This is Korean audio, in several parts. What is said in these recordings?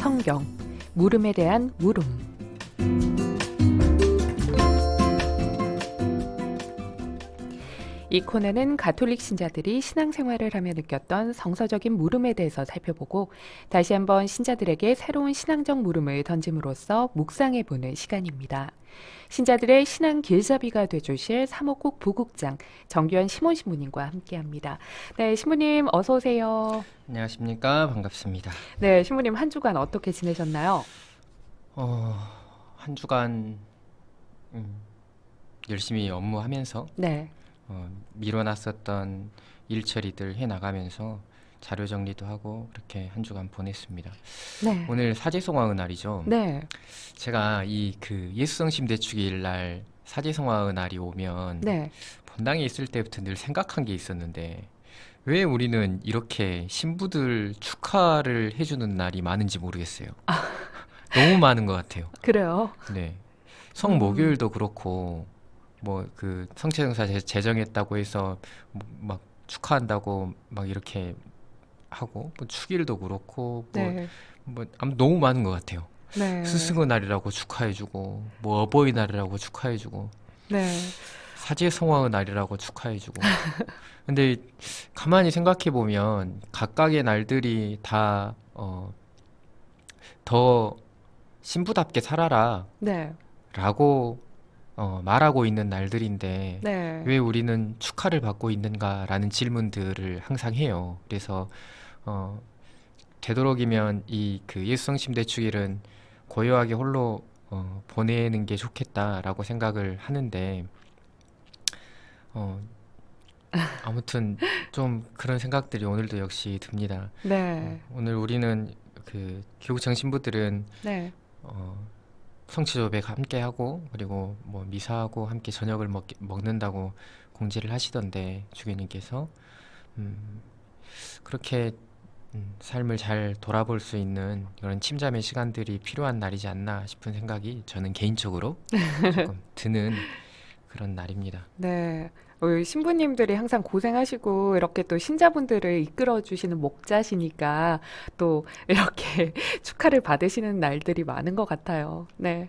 성경, 물음에 대한 물음. 이 코너는 가톨릭 신자들이 신앙생활을 하며 느꼈던 성서적인 물음에 대해서 살펴보고 다시 한번 신자들에게 새로운 신앙적 물음을 던짐으로써 묵상해보는 시간입니다. 신자들의 신앙 길잡이가 되주실 사목국 부국장 정규현 시몬 신부님과 함께합니다. 네, 신부님 어서 오세요. 안녕하십니까. 반갑습니다. 네, 신부님 한 주간 어떻게 지내셨나요? 한 주간 열심히 업무하면서 네. 미뤄놨었던 일처리들 해나가면서 자료 정리도 하고 그렇게 한 주간 보냈습니다. 네. 오늘 사제성화의 날이죠. 네. 제가 예수성심 대축일 날 사제성화의 날이 오면 네. 본당에 있을 때부터 늘 생각한 게 있었는데 왜 우리는 이렇게 신부들 축하를 해주는 날이 많은지 모르겠어요. 너무 많은 것 같아요. 그래요. 네. 성목요일도 그렇고 성체정사 제정했다고 해서 막 축하한다고 막 이렇게 하고 축일도 그렇고 네. 아무튼 너무 많은 것 같아요. 네. 스승의 날이라고 축하해주고 어버이날이라고 축하해주고 네. 사제성화의 날이라고 축하해주고 근데 가만히 생각해보면 각각의 날들이 다 더 신부답게 살아라 네. 라고 말하고 있는 날들인데 네. 왜 우리는 축하를 받고 있는가라는 질문들을 항상 해요. 그래서 되도록이면 예수성심 대축일은 고요하게 홀로 보내는 게 좋겠다라고 생각을 하는데 아무튼 좀 그런 생각들이 오늘도 역시 듭니다. 네. 오늘 우리는 교구청 신부들은 네. 성취조백 함께 하고 그리고 미사하고 함께 저녁을 먹는다고 공지를 하시던데 주교님께서 그렇게 삶을 잘 돌아볼 수 있는 그런 침잠의 시간들이 필요한 날이지 않나 싶은 생각이 저는 개인적으로 조금 드는 그런 날입니다. 네. 우리 신부님들이 항상 고생하시고 이렇게 또 신자분들을 이끌어 주시는 목자시니까 또 이렇게 축하를 받으시는 날들이 많은 것 같아요. 네.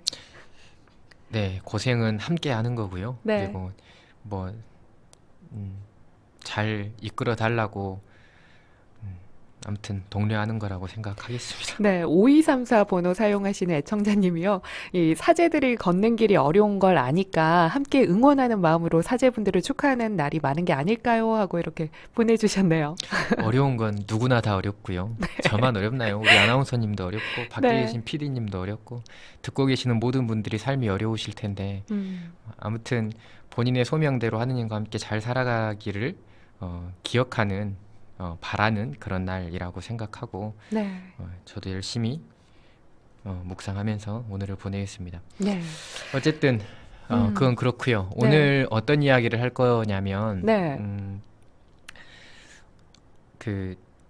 네, 고생은 함께 하는 거고요. 네. 그리고 잘 이끌어 달라고 아무튼 독려하는 거라고 생각하겠습니다. 네, 5234 번호 사용하시는 애청자님이요. 이 사제들이 걷는 길이 어려운 걸 아니까 함께 응원하는 마음으로 사제분들을 축하하는 날이 많은 게 아닐까요? 하고 이렇게 보내주셨네요. 어려운 건 누구나 다 어렵고요. 저만 어렵나요? 우리 아나운서님도 어렵고 밖에 네. 계신 PD님도 어렵고 듣고 계시는 모든 분들이 삶이 어려우실 텐데 아무튼 본인의 소명대로 하느님과 함께 잘 살아가기를 기억하는 바라는 그런 날이라고 생각하고 네. 저도 열심히 묵상하면서 오늘을 보내겠습니다. 네. 어쨌든 그건 그렇고요. 네. 오늘 어떤 이야기를 할 거냐면 네.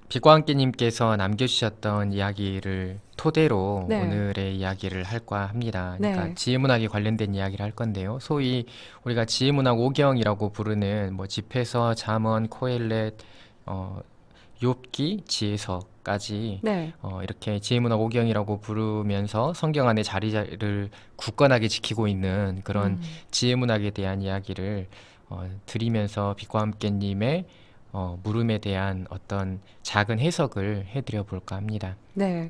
빛과 함께님께서 남겨주셨던 이야기를 토대로 네. 오늘의 이야기를 할까 합니다. 그러니까 네. 지혜문학에 관련된 이야기를 할 건데요. 소위 우리가 지혜문학 5경이라고 부르는 집회서, 잠언, 코엘렛, 욥기, 지혜서까지 네. 이렇게 지혜문학 5경이라고 부르면서 성경 안에 자리를 굳건하게 지키고 있는 그런 지혜문학에 대한 이야기를 드리면서 빛과 함께님의 물음에 대한 어떤 작은 해석을 해드려 볼까 합니다. 네.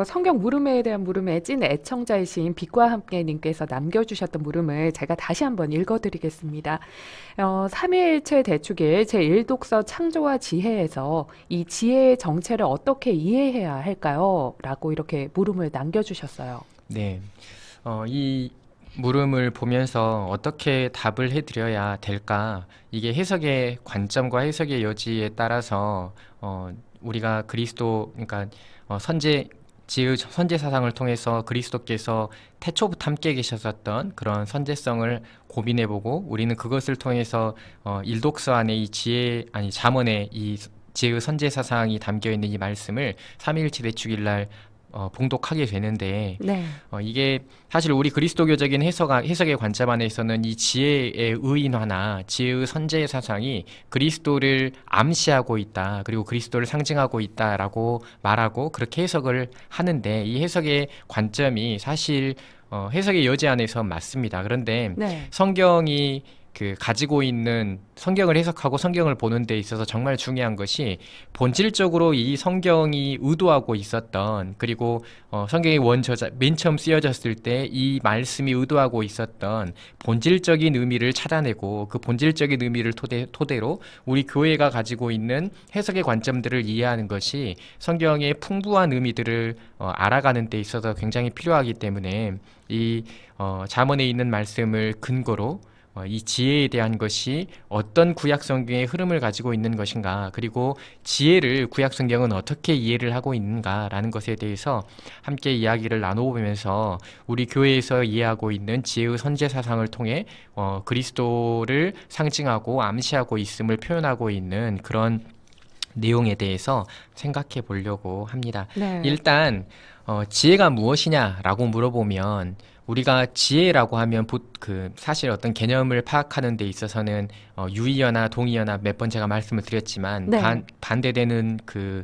성경 물음에 대한 물음의 찐 애청자이신 빛과 함께님께서 남겨주셨던 물음을 제가 다시 한번 읽어드리겠습니다. 삼위일체 대축일 제1독서 창조와 지혜에서 이 지혜의 정체를 어떻게 이해해야 할까요? 라고 이렇게 물음을 남겨주셨어요. 네. 이 물음을 보면서 어떻게 답을 해드려야 될까? 이게 해석의 관점과 해석의 여지에 따라서 우리가 그러니까 선제 사상을 통해서 그리스도께서 태초부터 함께 계셨었던 그런 선제성을 고민해보고 우리는 그것을 통해서 일독서 안에 잠언에 이 지혜의 선제 사상이 담겨 있는 이 말씀을 삼위일체 대축일 날 봉독하게 되는데 네. 이게 사실 우리 그리스도교적인 해석의 관점 안에서는 이 지혜의 의인화나 지혜의 선제 사상이 그리스도를 암시하고 있다. 그리고 그리스도를 상징하고 있다라고 말하고 그렇게 해석을 하는데 이 해석의 관점이 사실 해석의 여지 안에서 맞습니다. 그런데 네. 성경이 가지고 있는 성경을 해석하고 성경을 보는 데 있어서 정말 중요한 것이 본질적으로 이 성경이 의도하고 있었던 그리고 성경의 원저자 맨 처음 쓰여졌을 때 이 말씀이 의도하고 있었던 본질적인 의미를 찾아내고 그 본질적인 의미를 토대로 우리 교회가 가지고 있는 해석의 관점들을 이해하는 것이 성경의 풍부한 의미들을 알아가는 데 있어서 굉장히 필요하기 때문에 이 잠언에 있는 말씀을 근거로 이 지혜에 대한 것이 어떤 구약성경의 흐름을 가지고 있는 것인가 그리고 지혜를 구약성경은 어떻게 이해를 하고 있는가라는 것에 대해서 함께 이야기를 나눠보면서 우리 교회에서 이해하고 있는 지혜의 선제사상을 통해 그리스도를 상징하고 암시하고 있음을 표현하고 있는 그런 내용에 대해서 생각해 보려고 합니다. 네. 일단 지혜가 무엇이냐라고 물어보면 우리가 지혜라고 하면 사실 어떤 개념을 파악하는 데 있어서는 유의어나 동의어나 몇 번 제가 말씀을 드렸지만 네. 반대되는 그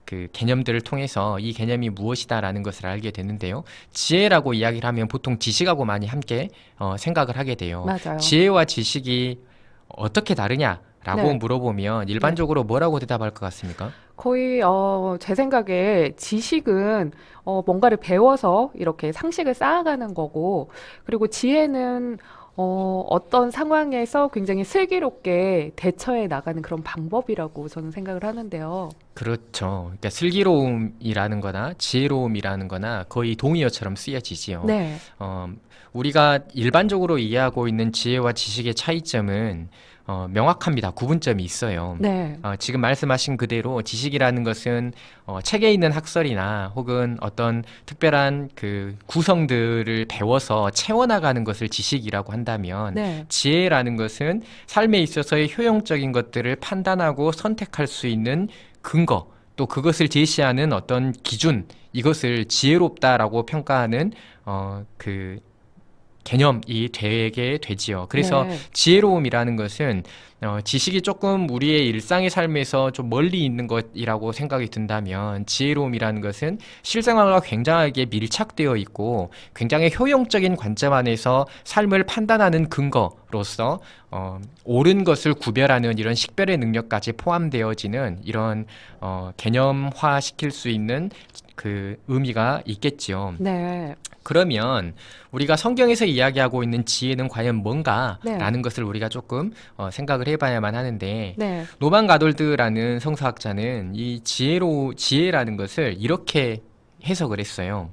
개념들을 통해서 이 개념이 무엇이다라는 것을 알게 되는데요. 지혜라고 이야기를 하면 보통 지식하고 많이 함께 생각을 하게 돼요. 맞아요. 지혜와 지식이 어떻게 다르냐라고 네. 물어보면 일반적으로 뭐라고 대답할 것 같습니까? 거의 제 생각에 지식은 뭔가를 배워서 이렇게 상식을 쌓아가는 거고, 그리고 지혜는 어떤 상황에서 굉장히 슬기롭게 대처해 나가는 그런 방법이라고 저는 생각을 하는데요. 그렇죠. 그러니까 슬기로움이라는 거나 지혜로움이라는 거나 거의 동의어처럼 쓰여지지요. 네. 우리가 일반적으로 이해하고 있는 지혜와 지식의 차이점은 명확합니다. 구분점이 있어요. 네. 지금 말씀하신 그대로 지식이라는 것은 책에 있는 학설이나 혹은 어떤 특별한 구성들을 배워서 채워나가는 것을 지식이라고 한다면 네. 지혜라는 것은 삶에 있어서의 효용적인 것들을 판단하고 선택할 수 있는 근거, 또 그것을 제시하는 어떤 기준, 이것을 지혜롭다라고 평가하는 개념이 되게 되지요. 그래서 네. 지혜로움이라는 것은 지식이 조금 우리의 일상의 삶에서 좀 멀리 있는 것이라고 생각이 든다면 지혜로움이라는 것은 실생활과 굉장하게 밀착되어 있고 굉장히 효용적인 관점 안에서 삶을 판단하는 근거로서 옳은 것을 구별하는 이런 식별의 능력까지 포함되어지는 이런 개념화시킬 수 있는 의미가 있겠지요. 네. 그러면 우리가 성경에서 이야기하고 있는 지혜는 과연 뭔가라는 네. 것을 우리가 조금 생각을 해봐야만 하는데 네. 노반 가돌드라는 성서학자는 이 지혜라는 것을 이렇게 해석을 했어요.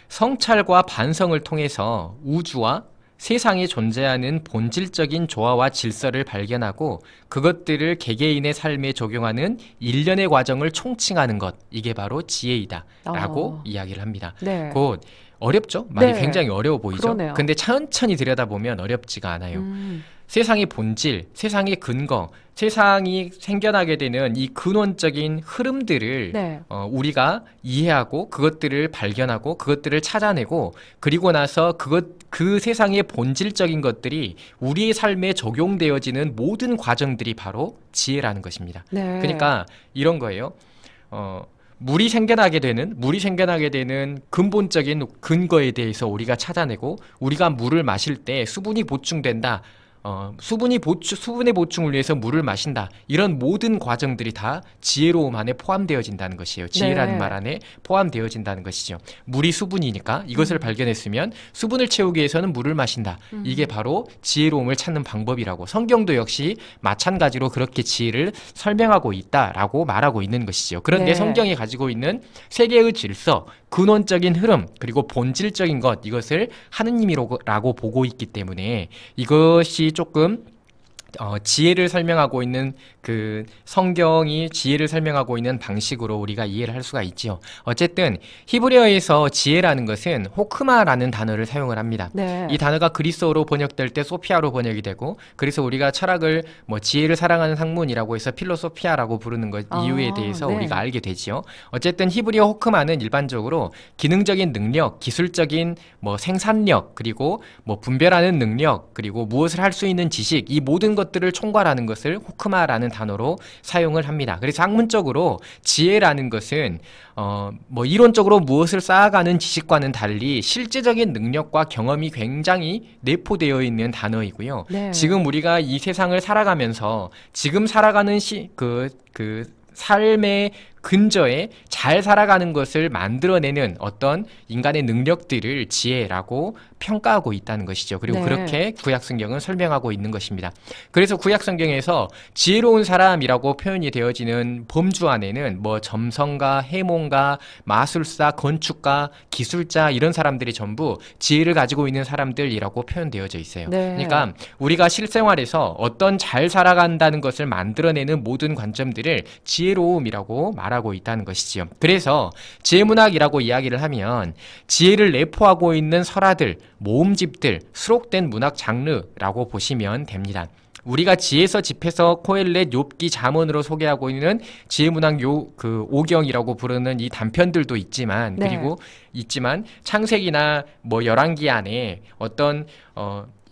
성찰과 반성을 통해서 우주와 세상에 존재하는 본질적인 조화와 질서를 발견하고 그것들을 개개인의 삶에 적용하는 일련의 과정을 총칭하는 것, 이게 바로 지혜이다 라고 이야기를 합니다. 네. 곧 어렵죠? 말이 네. 굉장히 어려워 보이죠? 그러네요. 근데 천천히 들여다보면 어렵지가 않아요. 세상의 본질, 세상의 근거, 세상이 생겨나게 되는 이 근원적인 흐름들을 네. 우리가 이해하고 그것들을 발견하고 그것들을 찾아내고 그리고 나서 그 세상의 본질적인 것들이 우리의 삶에 적용되어지는 모든 과정들이 바로 지혜라는 것입니다. 네. 그러니까 이런 거예요. 물이 생겨나게 되는 근본적인 근거에 대해서 우리가 찾아내고 우리가 물을 마실 때 수분이 보충된다. 수분의 보충을 위해서 물을 마신다. 이런 모든 과정들이 다 지혜로움 안에 포함되어진다는 것이에요. 지혜라는 네. 말 안에 포함되어진다는 것이죠. 물이 수분이니까 이것을 발견했으면 수분을 채우기 위해서는 물을 마신다. 이게 바로 지혜로움을 찾는 방법이라고 성경도 역시 마찬가지로 그렇게 지혜를 설명하고 있다라고 말하고 있는 것이죠. 그런데 네. 성경이 가지고 있는 세계의 질서, 근원적인 흐름, 그리고 본질적인 것, 이것을 하느님이라고 보고 있기 때문에 이것이 조금 지혜를 설명하고 있는 그 성경이 지혜를 설명하고 있는 방식으로 우리가 이해를 할 수가 있지요. 어쨌든 히브리어에서 지혜라는 것은 호크마라는 단어를 사용을 합니다. 네. 이 단어가 그리스어로 번역될 때 소피아로 번역이 되고, 그래서 우리가 철학을 뭐 지혜를 사랑하는 학문이라고 해서 필로소피아라고 부르는 것 이유에 대해서 네. 우리가 알게 되지요. 어쨌든 히브리어 호크마는 일반적으로 기능적인 능력, 기술적인 뭐 생산력, 그리고 뭐 분별하는 능력, 그리고 무엇을 할 수 있는 지식, 이 모든 것들을 총괄하는 것을 호크마라는 단어로 사용을 합니다. 그래서 학문적으로 지혜라는 것은 뭐 이론적으로 무엇을 쌓아가는 지식과는 달리 실제적인 능력과 경험이 굉장히 내포되어 있는 단어이고요. 네. 지금 우리가 이 세상을 살아가면서 지금 살아가는 삶의 근저에 잘 살아가는 것을 만들어내는 어떤 인간의 능력들을 지혜라고 평가하고 있다는 것이죠. 그리고 네. 그렇게 구약성경은 설명하고 있는 것입니다. 그래서 구약성경에서 지혜로운 사람이라고 표현이 되어지는 범주 안에는 뭐 점성가, 해몽가, 마술사, 건축가, 기술자 이런 사람들이 전부 지혜를 가지고 있는 사람들이라고 표현되어져 있어요. 네. 그러니까 우리가 실생활에서 어떤 잘 살아간다는 것을 만들어내는 모든 관점들을 지혜로움이라고 말하고 있다는 것이지요. 그래서 지혜문학이라고 이야기를 하면 지혜를 내포하고 있는 설화들, 모음집들, 수록된 문학 장르라고 보시면 됩니다. 우리가 지에서 집에서 코엘렛, 욥기, 잠언으로 소개하고 있는 지혜문학 그 5경이라고 부르는 이 단편들도 있지만, 네. 그리고 있지만 창세기나 뭐 열왕기 안에 어떤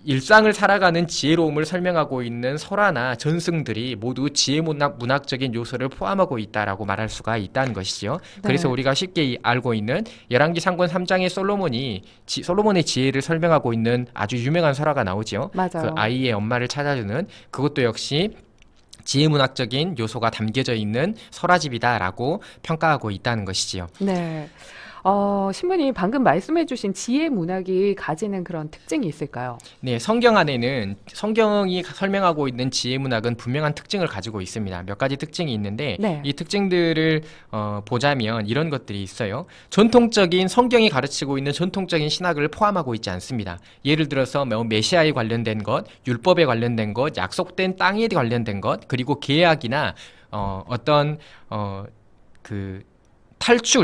일상을 살아가는 지혜로움을 설명하고 있는 설화나 전승들이 모두 문학적인 요소를 포함하고 있다라고 말할 수가 있다는 것이죠. 네. 그래서 우리가 쉽게 알고 있는 열왕기 3권 3장의 솔로몬의 지혜를 설명하고 있는 아주 유명한 설화가 나오죠. 맞아요. 그 아이의 엄마를 찾아주는, 그것도 역시 지혜문학적인 요소가 담겨져 있는 설화집이다라고 평가하고 있다는 것이지요. 네. 신부님 방금 말씀해주신 지혜 문학이 가지는 그런 특징이 있을까요? 네, 성경 안에는 성경이 설명하고 있는 지혜문학은 분명한 특징을 가지고 있습니다. 몇 가지 특징이 있는데 네. 이 특징들을 보자면 이런 것들이 있어요. 전통적인 성경이 가르치고 있는 전통적인 신학을 포함하고 있지 않습니다. 예를 들어서 메시아에 관련된 것, 율법에 관련된 것, 약속된 땅에 관련된 것, 그리고 계약이나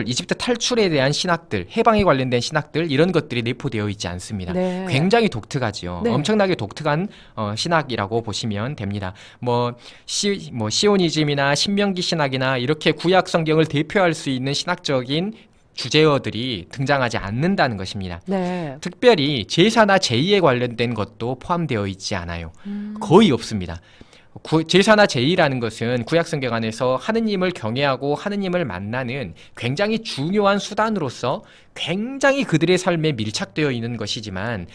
이집트 탈출에 대한 신학들, 해방에 관련된 신학들, 이런 것들이 내포되어 있지 않습니다. 네. 굉장히 독특하죠. 네. 엄청나게 독특한 신학이라고 보시면 됩니다. 시오니즘이나 신명기 신학이나 이렇게 구약 성경을 대표할 수 있는 신학적인 주제어들이 등장하지 않는다는 것입니다. 네. 특별히 제사나 제의에 관련된 것도 포함되어 있지 않아요. 거의 없습니다. 제사나 제의라는 것은 구약성경 안에서 하느님을 경외하고 하느님을 만나는 굉장히 중요한 수단으로서 굉장히 그들의 삶에 밀착되어 있는 것이지만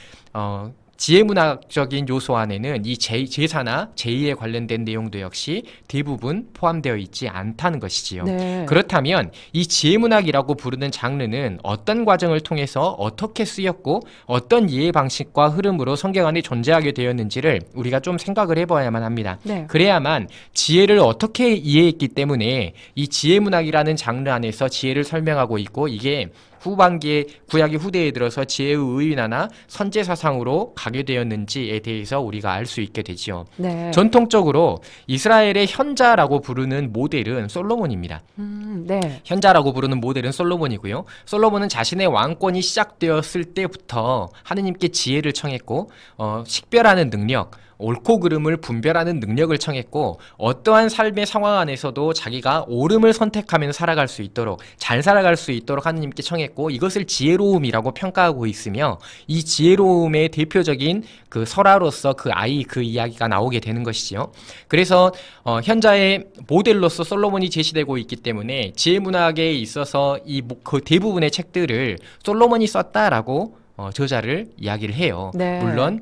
지혜문학적인 요소 안에는 이 제사나 제의에 관련된 내용도 역시 대부분 포함되어 있지 않다는 것이지요. 네. 그렇다면 이 지혜문학이라고 부르는 장르는 어떤 과정을 통해서 어떻게 쓰였고 어떤 이해 방식과 흐름으로 성경 안에 존재하게 되었는지를 우리가 좀 생각을 해봐야만 합니다. 네. 그래야만 지혜를 어떻게 이해했기 때문에 이 지혜문학이라는 장르 안에서 지혜를 설명하고 있고, 이게 후반기에 구약의 후대에 들어서 지혜의 의인화나 선제 사상으로 가게 되었는지에 대해서 우리가 알 수 있게 되지요. 네. 전통적으로 이스라엘의 현자라고 부르는 모델은 솔로몬입니다. 네. 현자라고 부르는 모델은 솔로몬이고요. 솔로몬은 자신의 왕권이 시작되었을 때부터 하느님께 지혜를 청했고 식별하는 능력, 옳고 그름을 분별하는 능력을 청했고, 어떠한 삶의 상황 안에서도 자기가 옳음을 선택하면 살아갈 수 있도록, 잘 살아갈 수 있도록 하느님께 청했고, 이것을 지혜로움이라고 평가하고 있으며, 이 지혜로움의 대표적인 그 설화로서 그 이야기가 나오게 되는 것이지요. 그래서 현자의 모델로서 솔로몬이 제시되고 있기 때문에 지혜문학에 있어서 그 대부분의 책들을 솔로몬이 썼다라고 저자를 이야기를 해요. 네. 물론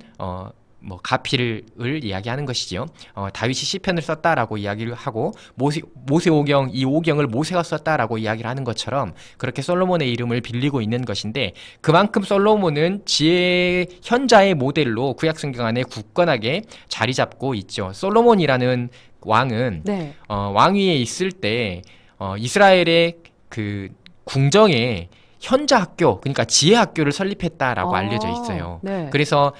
가필을 이야기하는 것이죠. 다윗이 시편을 썼다라고 이야기를 하고, 모세 오경, 이 오경을 모세가 썼다라고 이야기를 하는 것처럼 그렇게 솔로몬의 이름을 빌리고 있는 것인데, 그만큼 솔로몬은 지혜 현자의 모델로 구약성경 안에 굳건하게 자리 잡고 있죠. 솔로몬이라는 왕은 네. 왕위에 있을 때 이스라엘의 그 궁정에 현자 학교, 그러니까 지혜 학교를 설립했다라고 알려져 있어요. 네. 그래서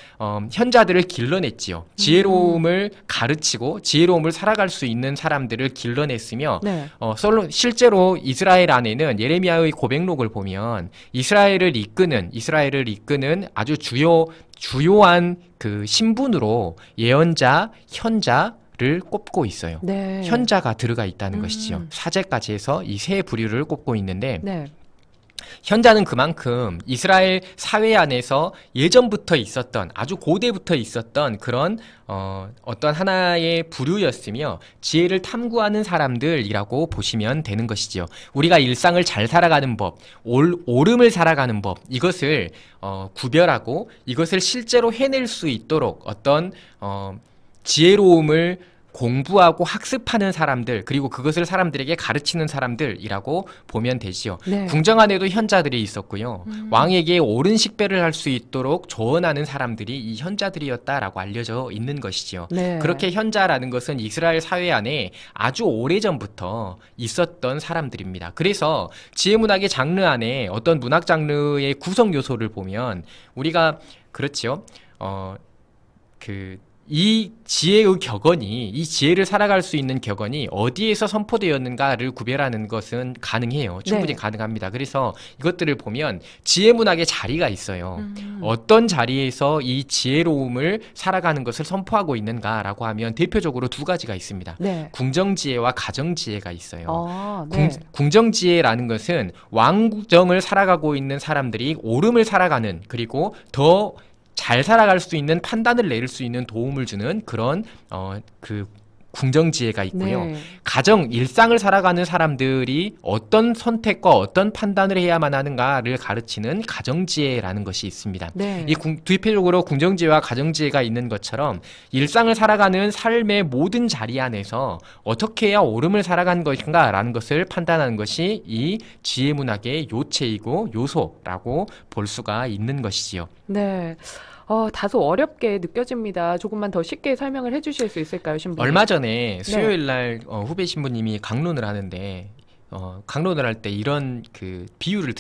현자들을 길러냈지요. 지혜로움을 가르치고 지혜로움을 살아갈 수 있는 사람들을 길러냈으며 네. 실제로 이스라엘 안에는 예레미야의 고백록을 보면 이스라엘을 이끄는 아주 주요한 그 신분으로 예언자, 현자를 꼽고 있어요. 네. 현자가 들어가 있다는 것이지요. 사제까지 해서 이 세 부류를 꼽고 있는데 네. 현자는 그만큼 이스라엘 사회 안에서 예전부터 있었던, 아주 고대부터 있었던 그런 어떤 하나의 부류였으며 지혜를 탐구하는 사람들이라고 보시면 되는 것이죠. 우리가 일상을 잘 살아가는 법, 옳음을 살아가는 법, 이것을 구별하고 이것을 실제로 해낼 수 있도록 어떤 지혜로움을 공부하고 학습하는 사람들, 그리고 그것을 사람들에게 가르치는 사람들이라고 보면 되지요. 네. 궁정 안에도 현자들이 있었고요. 왕에게 옳은 식배를 할 수 있도록 조언하는 사람들이 이 현자들이었다라고 알려져 있는 것이지요. 네. 그렇게 현자라는 것은 이스라엘 사회 안에 아주 오래전부터 있었던 사람들입니다. 그래서 지혜문학의 장르 안에 어떤 문학 장르의 구성 요소를 보면 우리가 그렇지요. 이 지혜의 격언이, 이 지혜를 살아갈 수 있는 격언이 어디에서 선포되었는가를 구별하는 것은 가능해요. 충분히 네. 가능합니다. 그래서 이것들을 보면 지혜문학의 자리가 있어요. 어떤 자리에서 이 지혜로움을 살아가는 것을 선포하고 있는가라고 하면 대표적으로 두 가지가 있습니다. 네. 궁정지혜와 가정지혜가 있어요. 네. 궁정지혜라는 것은 왕정을 살아가고 있는 사람들이 옳음을 살아가는, 그리고 더 잘 살아갈 수 있는 판단을 내릴 수 있는 도움을 주는 그런 궁정지혜가 있고요. 네. 일상을 살아가는 사람들이 어떤 선택과 어떤 판단을 해야만 하는가를 가르치는 가정지혜라는 것이 있습니다. 네. 대표적으로 궁정지혜와 가정지혜가 있는 것처럼 일상을 살아가는 삶의 모든 자리 안에서 어떻게 해야 옳음을 살아가는 것인가라는 것을 판단하는 것이 이 지혜문학의 요체이고 요소라고 볼 수가 있는 것이지요. 네. 다소 어렵게 느껴집니다. 조금만 더 쉽게 설명을 해주실 수 있을까요, 신부님? 얼마 전에 수요일 날 후배 신부님이 강론을 하는데 강론을 할 때 이런 비유를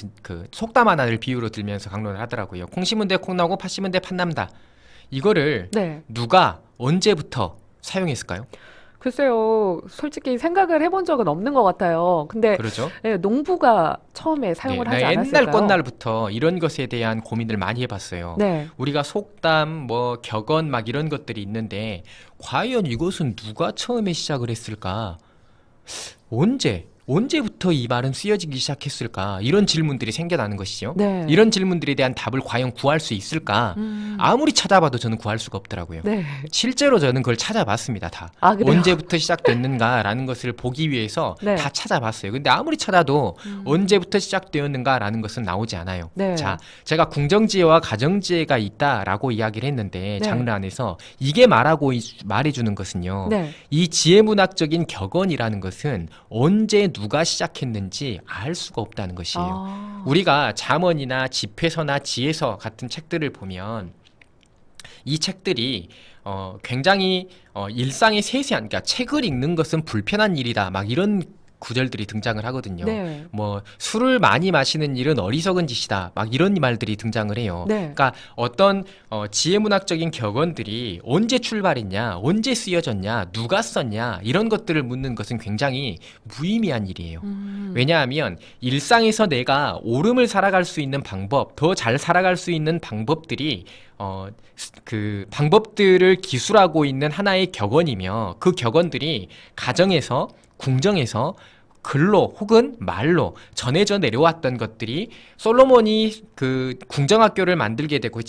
속담 하나를 비유로 들면서 강론을 하더라고요. 콩 심은 데 콩 나고 팥 심은 데 팥 남다. 이거를 네. 누가 언제부터 사용했을까요? 글쎄요, 솔직히 생각을 해본 적은 없는 것 같아요. 근데 그렇죠. 네, 농부가 처음에 사용을 하지 않았을까요? 옛날 꽃날부터 이런 것에 대한 고민을 많이 해봤어요. 네. 우리가 속담, 격언 막 이런 것들이 있는데 과연 이것은 누가 처음에 시작을 했을까? 언제부터 이 말은 쓰여지기 시작했을까? 이런 질문들이 생겨나는 것이죠. 네. 이런 질문들에 대한 답을 과연 구할 수 있을까? 아무리 찾아봐도 저는 구할 수가 없더라고요. 네. 실제로 저는 그걸 찾아봤습니다. 다. 그래요? 언제부터 시작됐는가라는 것을 보기 위해서 네. 다 찾아봤어요. 근데 아무리 찾아도 언제부터 시작되었는가라는 것은 나오지 않아요. 네. 자, 제가 궁정지혜와 가정지혜가 있다라고 이야기를 했는데 네. 장르 안에서 이게 말해주는 것은요. 네. 이 지혜문학적인 격언이라는 것은 언제 누가 시작했는지 알 수가 없다는 것이에요. 우리가 잠언이나 집회서나 지혜서 같은 책들을 보면 이 책들이 굉장히 일상의 세세한, 그러니까 책을 읽는 것은 불편한 일이다, 막 이런 구절들이 등장을 하거든요. 네. 술을 많이 마시는 일은 어리석은 짓이다, 막 이런 말들이 등장을 해요. 네. 그러니까 어떤 지혜문학적인 격언들이 언제 출발했냐, 언제 쓰여졌냐, 누가 썼냐, 이런 것들을 묻는 것은 굉장히 무의미한 일이에요. 왜냐하면 일상에서 내가 옳음을 살아갈 수 있는 방법, 더 잘 살아갈 수 있는 방법들이 방법들을 기술하고 있는 하나의 격언이며, 그 격언들이 가정에서, 궁정에서 글로 혹은 말로 전해져 내려왔던 것들이 솔로몬이 궁정학교를 만들게 되고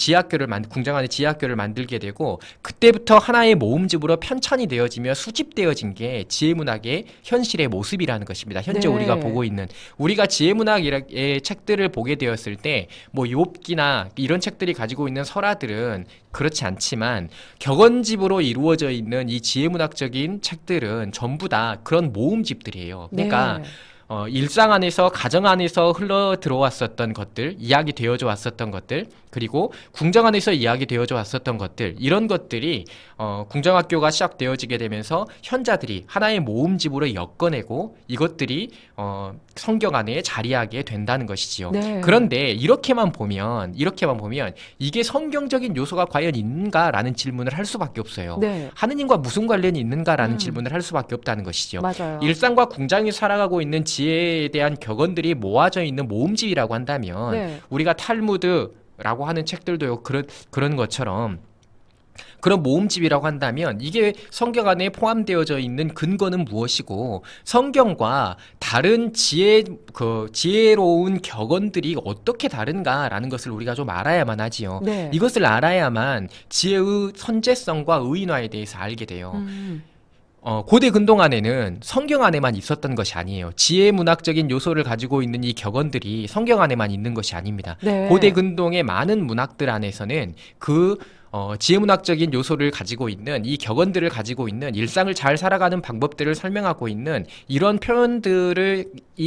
궁정 안에 지혜학교를 만들게 되고 그때부터 하나의 모음집으로 편찬이 되어지며 수집되어진 게 지혜문학의 현실의 모습이라는 것입니다. 현재 네. 우리가 보고 있는, 우리가 지혜문학의 책들을 보게 되었을 때 욥기나 이런 책들이 가지고 있는 설화들은 그렇지 않지만 격언집으로 이루어져 있는 이 지혜문학적인 책들은 전부 다 그런 모음집들이에요. 그러니까 네. 일상 안에서, 가정 안에서 흘러 들어왔었던 것들, 이야기 되어져 왔었던 것들, 그리고 궁정 안에서 이야기 되어져 왔었던 것들, 이런 것들이 궁정학교가 시작되어지게 되면서 현자들이 하나의 모음집으로 엮어내고 이것들이 성경 안에 자리하게 된다는 것이지요. 네. 그런데 이렇게만 보면 이게 성경적인 요소가 과연 있는가라는 질문을 할 수밖에 없어요. 네. 하느님과 무슨 관련이 있는가라는 질문을 할 수밖에 없다는 것이죠. 맞아요. 일상과 궁장이 살아가고 있는 지혜에 대한 격언들이 모아져 있는 모음집이라고 한다면 네. 우리가 탈무드라고 하는 책들도 그런 것처럼 그런 모음집이라고 한다면 이게 성경 안에 포함되어져 있는 근거는 무엇이고 성경과 다른 지혜로운 격언들이 어떻게 다른가라는 것을 우리가 좀 알아야만 하지요. 네. 이것을 알아야만 지혜의 선재성과 의인화에 대해서 알게 돼요. 고대 근동안에는 성경 안에만 있었던 것이 아니에요. 지혜 문학적인 요소를 가지고 있는 이 격언들이 성경 안에만 있는 것이 아닙니다. 네. 고대 근동의 많은 문학들 안에서는 지혜문학적인 요소를 가지고 있는 이 격언들을 가지고 있는 일상을 잘 살아가는 방법들을 설명하고 있는 이런 표현들을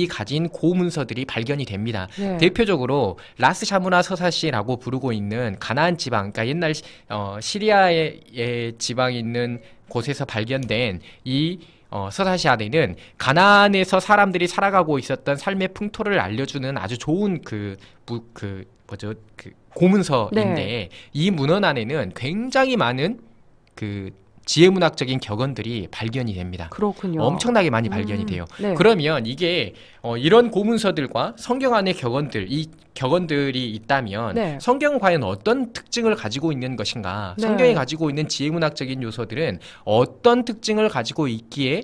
가진 고문서들이 발견이 됩니다. 네. 대표적으로 라스 샤무나 서사시라고 부르고 있는 가나안 지방, 그러니까 옛날 시리아의 지방이 있는 곳에서 발견된 이 서사시 안에는 가나안에서 사람들이 살아가고 있었던 삶의 풍토를 알려주는 아주 좋은 고문서인데 네. 이 문헌 안에는 굉장히 많은 지혜문학적인 격언들이 발견이 됩니다. 그렇군요. 엄청나게 많이 발견이 돼요. 네. 그러면 이게 이런 고문서들과 성경 안의 이 격언들이 있다면 네. 성경은 과연 어떤 특징을 가지고 있는 것인가? 네. 성경이 가지고 있는 지혜문학적인 요소들은 어떤 특징을 가지고 있기에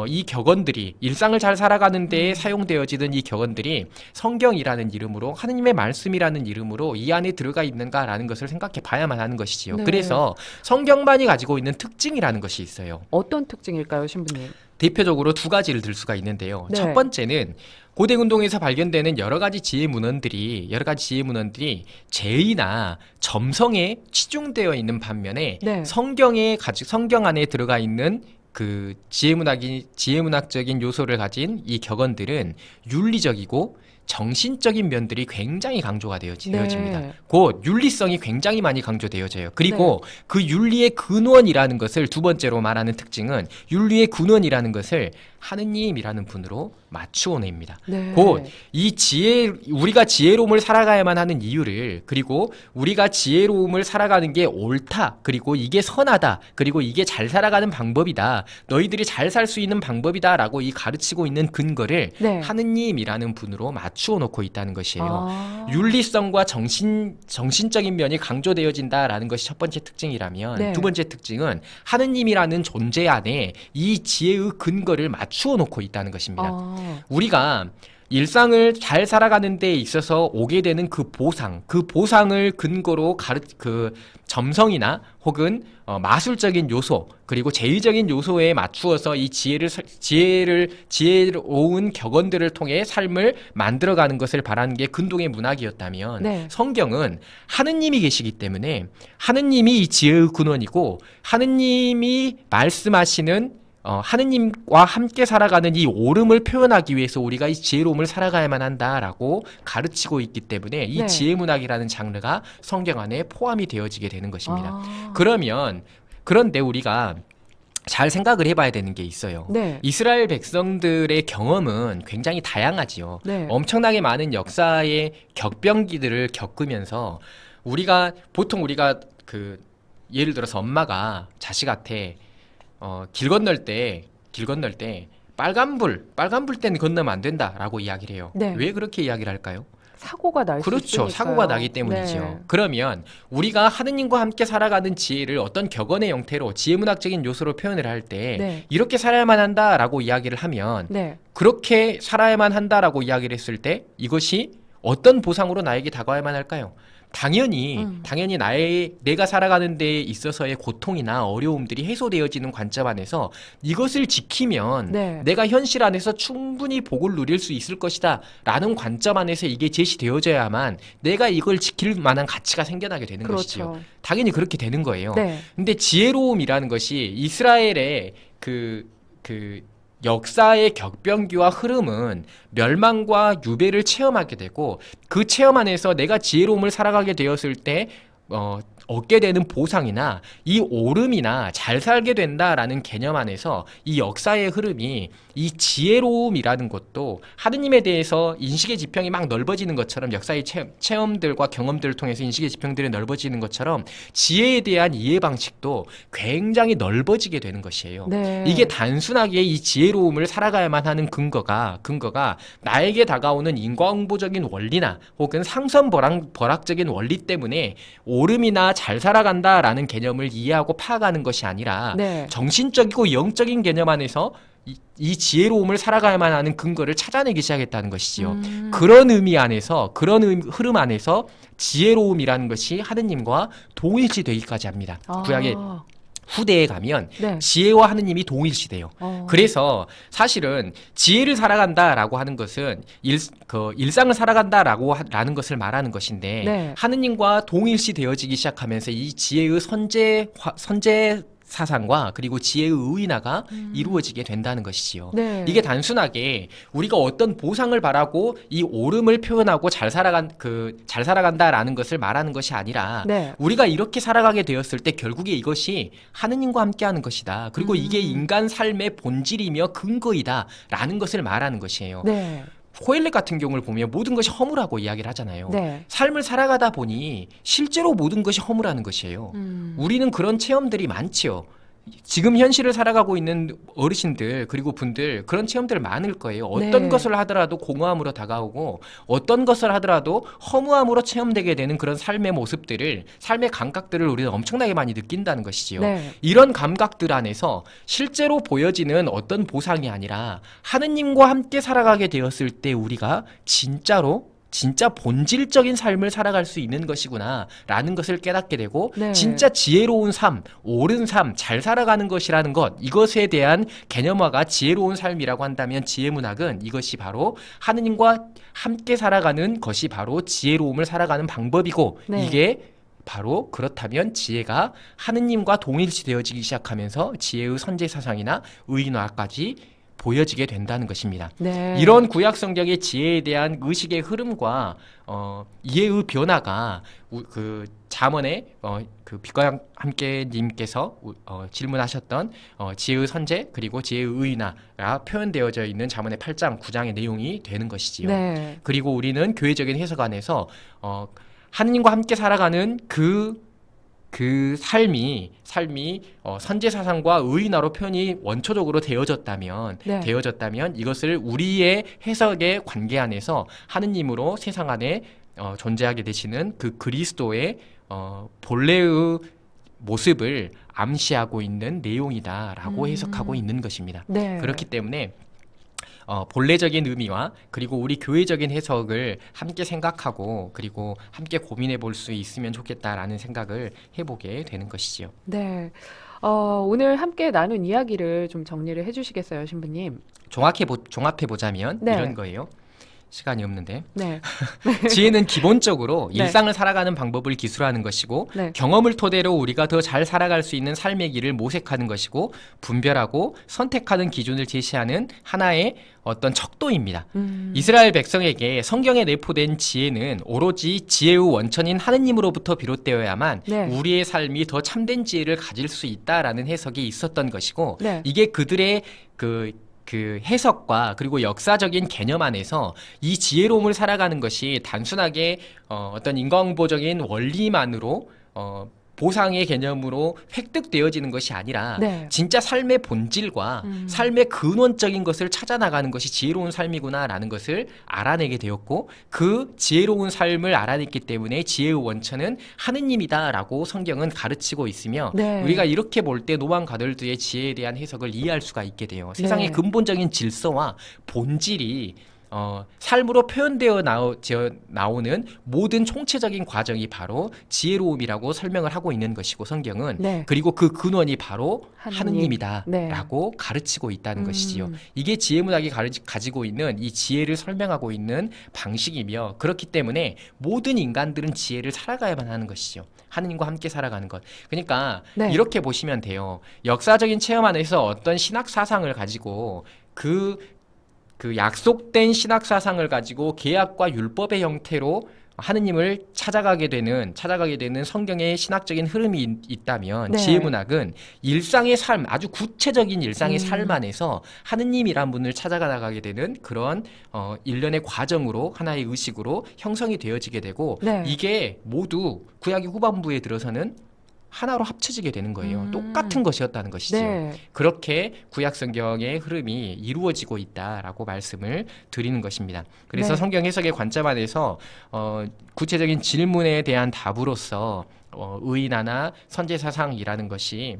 이 격언들이 일상을 잘 살아가는 데에 사용되어지는 이 격언들이 성경이라는 이름으로 하느님의 말씀이라는 이름으로 이 안에 들어가 있는가라는 것을 생각해 봐야만 하는 것이지요. 네. 그래서 성경만이 가지고 있는 특징이라는 것이 있어요. 어떤 특징일까요, 신부님? 대표적으로 두 가지를 들 수가 있는데요. 네. 첫 번째는 고대 근동에서 발견되는 여러 가지 지혜 문헌들이 제의나 점성에 치중되어 있는 반면에 네. 성경 안에 들어가 있는 지혜문학적인 요소를 가진 이 격언들은 윤리적이고 정신적인 면들이 굉장히 강조가 되어집니다. 네. 곧 윤리성이 굉장히 많이 강조되어져요. 그리고 그 윤리의 근원이라는 것을 두 번째로 말하는 특징은 윤리의 근원이라는 것을 하느님이라는 분으로 맞추어 냅니다. 네. 곧 이 우리가 지혜로움을 살아가야만 하는 이유를, 그리고 우리가 지혜로움을 살아가는 게 옳다, 그리고 이게 선하다, 그리고 이게 잘 살아가는 방법이다, 너희들이 잘 살 수 있는 방법이다라고 가르치고 있는 근거를 네. 하느님이라는 분으로 맞추어 놓고 있다는 것이에요. 아. 윤리성과 정신적인 면이 강조되어진다라는 것이 첫 번째 특징이라면, 네. 두 번째 특징은 하느님이라는 존재 안에 이 지혜의 근거를 맞추어 놓고 있다는 것입니다. 우리가 일상을 잘 살아가는 데 있어서 오게 되는 그 보상을 근거로 점성이나 혹은 마술적인 요소, 그리고 제의적인 요소에 맞추어서 이 지혜로운 격언들을 통해 삶을 만들어가는 것을 바라는 게 근동의 문학이었다면, 네. 성경은 하느님이 계시기 때문에 하느님이 이 지혜의 근원이고 하느님이 말씀하시는 하느님과 함께 살아가는 이 옳음을 표현하기 위해서 우리가 이 지혜로움을 살아가야만 한다라고 가르치고 있기 때문에 이 네. 지혜문학이라는 장르가 성경 안에 포함이 되어지게 되는 것입니다. 아. 그런데 우리가 잘 생각을 해봐야 되는 게 있어요. 네. 이스라엘 백성들의 경험은 굉장히 다양하지요. 네. 엄청나게 많은 역사의 격변기들을 겪으면서 보통 우리가 예를 들어서 엄마가 자식한테 길 건널 때 빨간불 때는 건너면 안 된다라고 이야기를 해요. 네. 왜 그렇게 이야기를 할까요? 사고가 날 수 있으니까요. 그렇죠. 사고가 나기 때문이죠. 네. 그러면 우리가 하느님과 함께 살아가는 지혜를 어떤 격언의 형태로 지혜문학적인 요소로 표현을 할 때 네. 이렇게 살아야만 한다라고 이야기를 하면, 네. 그렇게 살아야만 한다라고 이야기를 했을 때 이것이 어떤 보상으로 나에게 다가와야만 할까요? 당연히 내가 살아가는 데 있어서의 고통이나 어려움들이 해소되어지는 관점 안에서 이것을 지키면 네. 내가 현실 안에서 충분히 복을 누릴 수 있을 것이다 라는 관점 안에서 이게 제시되어져야만 내가 이걸 지킬 만한 가치가 생겨나게 되는 그렇죠. 것이죠. 당연히 그렇게 되는 거예요. 네. 근데 지혜로움이라는 것이 이스라엘의 역사의 격변기와 흐름은 멸망과 유배를 체험하게 되고, 그 체험 안에서 내가 지혜로움을 살아가게 되었을 때 얻게 되는 보상이나 이 오름이나 잘 살게 된다라는 개념 안에서 이 역사의 흐름이 이 지혜로움이라는 것도 하느님에 대해서 인식의 지평이 막 넓어지는 것처럼 역사의 체험들과 경험들을 통해서 인식의 지평들이 넓어지는 것처럼 지혜에 대한 이해 방식도 굉장히 넓어지게 되는 것이에요. 네. 이게 단순하게 이 지혜로움을 살아가야만 하는 근거가 나에게 다가오는 인과응보적인 원리나 혹은 상선벌학적인 원리 때문에 오름이나 잘 살아간다라는 개념을 이해하고 파악하는 것이 아니라 네. 정신적이고 영적인 개념 안에서 이 지혜로움을 살아가야만 하는 근거를 찾아내기 시작했다는 것이지요. 그런 의미 안에서, 그런 흐름 안에서 지혜로움이라는 것이 하느님과 동일시되기까지 합니다. 구약의 후대에 가면 네. 지혜와 하느님이 동일시돼요. 그래서 사실은 지혜를 살아간다라고 하는 것은 일상을 살아간다라고 라는 것을 말하는 것인데 네. 하느님과 동일시되어지기 시작하면서 이 지혜의 선제 사상과 그리고 지혜의 의인화가 이루어지게 된다는 것이지요. 네. 이게 단순하게 우리가 어떤 보상을 바라고 이 오름을 표현하고 잘 살아간다라는 것을 말하는 것이 아니라 네. 우리가 이렇게 살아가게 되었을 때 결국에 이것이 하느님과 함께하는 것이다. 그리고 이게 인간 삶의 본질이며 근거이다라는 것을 말하는 것이에요. 네. 호엘렛 같은 경우를 보면 모든 것이 허무라고 이야기를 하잖아요. 네. 삶을 살아가다 보니 실제로 모든 것이 허무라는 것이에요. 우리는 그런 체험들이 많지요. 지금 현실을 살아가고 있는 어르신들 그리고 분들 그런 체험들 많을 거예요. 어떤 네. 것을 하더라도 공허함으로 다가오고 어떤 것을 하더라도 허무함으로 체험되게 되는 그런 삶의 모습들을 삶의 감각들을 우리는 엄청나게 많이 느낀다는 것이지요. 네. 이런 감각들 안에서 실제로 보여지는 어떤 보상이 아니라 하느님과 함께 살아가게 되었을 때 우리가 진짜 본질적인 삶을 살아갈 수 있는 것이구나 라는 것을 깨닫게 되고 네. 진짜 지혜로운 삶, 옳은 삶, 잘 살아가는 것이라는 것 이것에 대한 개념화가 지혜로운 삶이라고 한다면 지혜문학은 이것이 바로 하느님과 함께 살아가는 것이 바로 지혜로움을 살아가는 방법이고 네. 이게 바로 그렇다면 지혜가 하느님과 동일시되어지기 시작하면서 지혜의 선제사상이나 의인화까지 보여지게 된다는 것입니다. 네. 이런 구약 성경의 지혜에 대한 의식의 흐름과 이해의 변화가 그 잠언에 그 빛과 함께님께서 질문하셨던 지혜의 선제 그리고 지혜의 의인화가 표현되어져 있는 잠언의 8장 9장의 내용이 되는 것이지요. 네. 그리고 우리는 교회적인 해석 안에서 하느님과 함께 살아가는 그 삶이 선제사상과 의인화로 표현이 원초적으로 되어졌다면 이것을 우리의 해석의 관계 안에서 하느님으로 세상 안에 존재하게 되시는 그 그리스도의 본래의 모습을 암시하고 있는 내용이다라고 해석하고 있는 것입니다. 네. 그렇기 때문에 본래적인 의미와 그리고 우리 교회적인 해석을 함께 생각하고 그리고 함께 고민해 볼 수 있으면 좋겠다라는 생각을 해보게 되는 것이지요. 네. 오늘 함께 나눈 이야기를 좀 정리를 해주시겠어요, 신부님? 종합해 보자면 네. 이런 거예요. 시간이 없는데. 네. 지혜는 기본적으로 네. 일상을 살아가는 방법을 기술하는 것이고 네. 경험을 토대로 우리가 더 잘 살아갈 수 있는 삶의 길을 모색하는 것이고 분별하고 선택하는 기준을 제시하는 하나의 어떤 척도입니다. 이스라엘 백성에게 성경에 내포된 지혜는 오로지 지혜의 원천인 하느님으로부터 비롯되어야만 네. 우리의 삶이 더 참된 지혜를 가질 수 있다라는 해석이 있었던 것이고 네. 이게 그들의 그 해석과 그리고 역사적인 개념 안에서 이 지혜로움을 살아가는 것이 단순하게 어떤 인과응보적인 원리만으로 보상의 개념으로 획득되어지는 것이 아니라 네. 진짜 삶의 본질과 삶의 근원적인 것을 찾아나가는 것이 지혜로운 삶이구나라는 것을 알아내게 되었고 그 지혜로운 삶을 알아냈기 때문에 지혜의 원천은 하느님이다라고 성경은 가르치고 있으며 네. 우리가 이렇게 볼 때 노만 가들드의 지혜에 대한 해석을 이해할 수가 있게 돼요. 세상의 네. 근본적인 질서와 본질이 삶으로 표현되어 나오는 모든 총체적인 과정이 바로 지혜로움이라고 설명을 하고 있는 것이고 성경은 네. 그리고 그 근원이 바로 하느님. 하느님이다라고 가르치고 있다는 것이지요. 이게 지혜문학이 가지고 있는 이 지혜를 설명하고 있는 방식이며 그렇기 때문에 모든 인간들은 지혜를 살아가야만 하는 것이죠. 하느님과 함께 살아가는 것. 그러니까 네. 이렇게 보시면 돼요. 역사적인 체험 안에서 어떤 신학 사상을 가지고 그 약속된 신학 사상을 가지고 계약과 율법의 형태로 하느님을 찾아가게 되는 성경의 신학적인 흐름이 있다면 네. 지혜문학은 일상의 삶, 아주 구체적인 일상의 삶 음. 안에서 하느님이란 분을 찾아가게 되는 그런 일련의 과정으로 하나의 의식으로 형성이 되어지게 되고 네. 이게 모두 구약의 후반부에 들어서는 하나로 합쳐지게 되는 거예요. 똑같은 것이었다는 것이지요. 네. 그렇게 구약 성경의 흐름이 이루어지고 있다라고 말씀을 드리는 것입니다. 그래서 네. 성경 해석의 관점 안에서 구체적인 질문에 대한 답으로서 의인화나 선제사상이라는 것이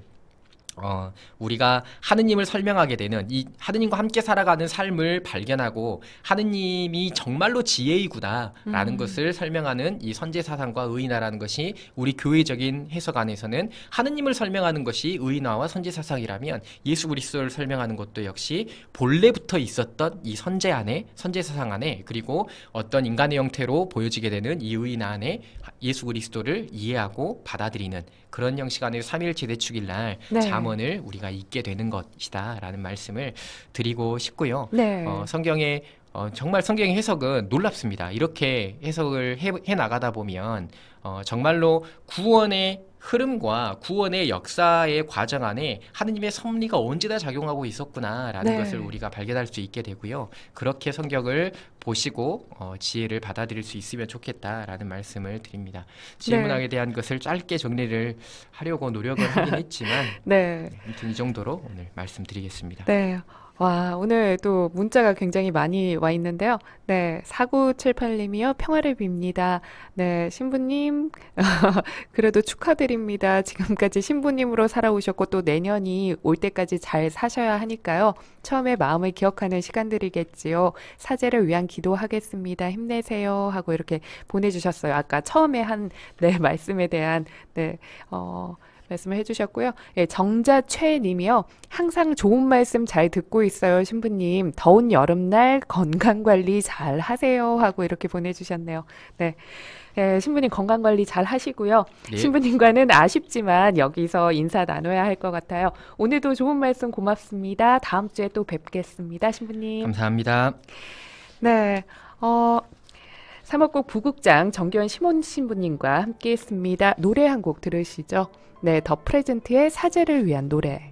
우리가 하느님을 설명하게 되는 이 하느님과 함께 살아가는 삶을 발견하고 하느님이 정말로 지혜이구나라는 것을 설명하는 이 선제사상과 의인화라는 것이 우리 교회적인 해석 안에서는 하느님을 설명하는 것이 의인화와 선제사상이라면 예수 그리스도를 설명하는 것도 역시 본래부터 있었던 이 선제사상 안에 그리고 어떤 인간의 형태로 보여지게 되는 이 의인화 안에 예수 그리스도를 이해하고 받아들이는 그런 형식 안에서 삼위일체 대축일 날 네. 잠언을 우리가 읽게 되는 것이다 라는 말씀을 드리고 싶고요. 네. 정말 성경의 해석은 놀랍습니다. 이렇게 해석을 해 나가다 보면 정말로 구원의 흐름과 구원의 역사의 과정 안에 하느님의 섭리가 언제 다 작용하고 있었구나라는 네. 것을 우리가 발견할 수 있게 되고요. 그렇게 성경을 보시고 지혜를 받아들일 수 있으면 좋겠다라는 말씀을 드립니다. 지혜문학에 대한 것을 짧게 정리를 하려고 노력을 하긴 했지만 네. 아무튼 이 정도로 오늘 말씀드리겠습니다. 네. 와, 오늘 또 문자가 굉장히 많이 와 있는데요. 네, 4978님이요. 평화를 빕니다. 네, 신부님, 그래도 축하드립니다. 지금까지 신부님으로 살아오셨고 또 내년이 올 때까지 잘 사셔야 하니까요. 처음에 마음을 기억하는 시간들이겠지요. 사제를 위한 기도하겠습니다. 힘내세요. 하고 이렇게 보내주셨어요. 아까 처음에 한, 네, 말씀에 대한, 네, 말씀을 해주셨고요. 예, 정자최님이요. 항상 좋은 말씀 잘 듣고 있어요, 신부님. 더운 여름날 건강관리 잘 하세요. 하고 이렇게 보내주셨네요. 네. 예, 신부님 건강관리 잘 하시고요. 네. 신부님과는 아쉽지만 여기서 인사 나눠야 할 것 같아요. 오늘도 좋은 말씀 고맙습니다. 다음 주에 또 뵙겠습니다, 신부님. 감사합니다. 네. 사목국 부국장 정교현 시몬 신부님과 함께 했습니다. 노래 한 곡 들으시죠. 네, 더 프레젠트의 사제를 위한 노래.